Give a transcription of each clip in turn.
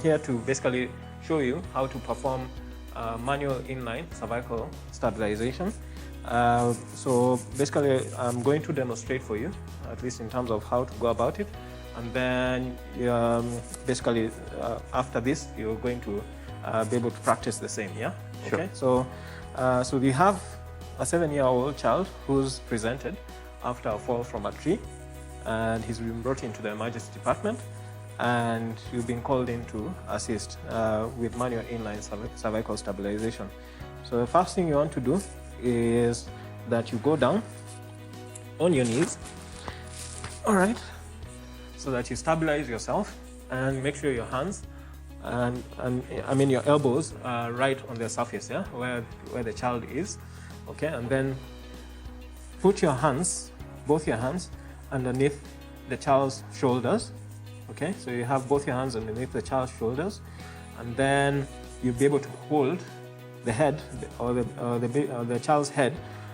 here to basically show you how to perform manual inline cervical stabilization. So basically, I'm going to demonstrate for you, at least in terms of how to go about it. And then basically, after this, you're going to be able to practice the same, yeah? Sure. Okay, so we have a 7-year-old child who's presented after a fall from a tree, and he's been brought into the emergency department, and you've been called in to assist with manual inline cervical stabilization. So the first thing you want to do is that you go down on your knees, all right, so that you stabilize yourself and make sure your hands and I mean your elbows are right on the surface, yeah, where the child is, okay, and then put your hands, both your hands, underneath the child's shoulders, okay, so you have both your hands underneath the child's shoulders, and then you'll be able to hold the head or the child's head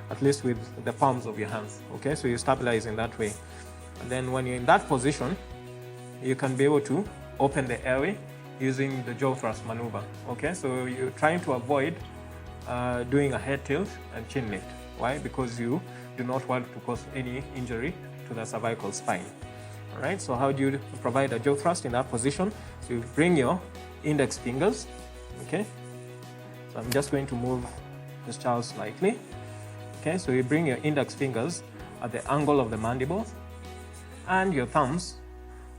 at least with the palms of your hands, okay, so you stabilize in that way. And then when you're in that position, you can be able to open the airway using the jaw thrust maneuver, okay, so you're trying to avoid doing a head tilt and chin lift. Why? Because you do not want to cause any injury to the cervical spine. All right, so how do you provide a jaw thrust in that position? So you bring your index fingers, okay, so I'm just going to move this child slightly, okay, so you bring your index fingers at the angle of the mandibles and your thumbs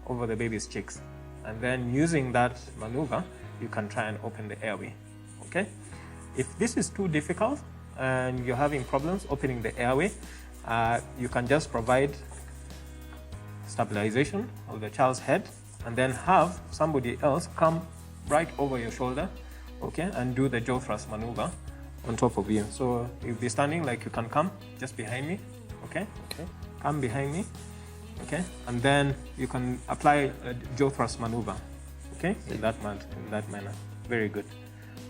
over the baby's cheeks, and then using that maneuver you can try and open the airway, okay. If this is too difficult and you're having problems opening the airway, you can just provide stabilization of the child's head and then have somebody else come right over your shoulder, okay, and do the jaw thrust maneuver on top of you. So you'll be standing like you can come just behind me, okay, come behind me, okay, and then you can apply a jaw thrust maneuver, okay, in that manner. Very good.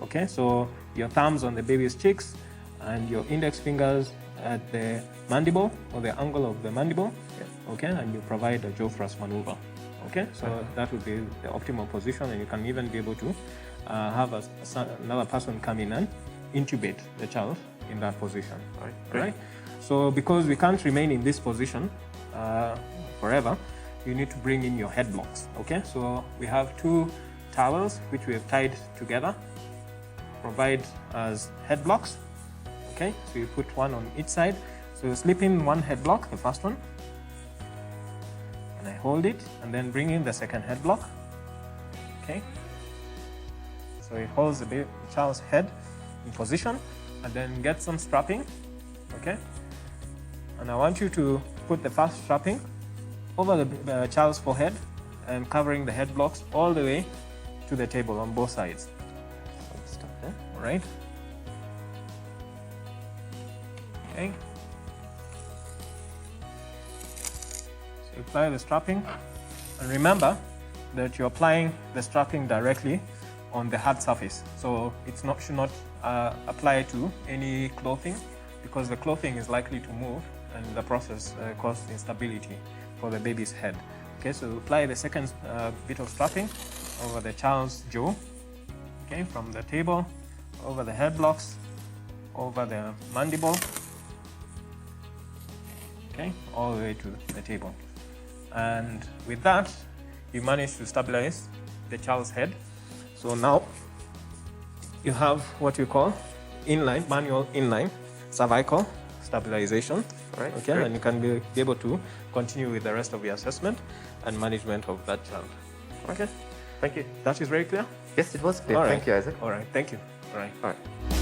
Okay, so your thumbs on the baby's cheeks and your index fingers at the mandible or the angle of the mandible, okay, and you provide a jaw thrust maneuver, okay, so that would be the optimal position, and you can even be able to have another person come in and intubate the child in that position, right? So because we can't remain in this position forever, you need to bring in your head blocks, okay, so we have 2 towels which we have tied together, provide as head blocks, okay, so you put one on each side, so you slip in one head block, the first one, and I hold it and then bring in the second head block, okay, so it holds the child's head in position, and then get some strapping, okay, and I want you to put the first strapping over the child's forehead and covering the head blocks all the way to the table on both sides. All right. Okay. So apply the strapping, and remember that you're applying the strapping directly on the hard surface. So it's not should not apply to any clothing, because the clothing is likely to move and in the process cause instability for the baby's head. Okay, so apply the second bit of strapping over the child's jaw. Okay, from the table, over the head blocks, over the mandible, okay, all the way to the table. And with that, you manage to stabilize the child's head. So now you have what we call inline, manual inline cervical stabilization, right? Okay, great. And you can be able to continue with the rest of your assessment and management of that child. Okay, thank you. That is very clear? Yes, it was clear. All right. Thank you, Isaac. All right, thank you. All right. All right.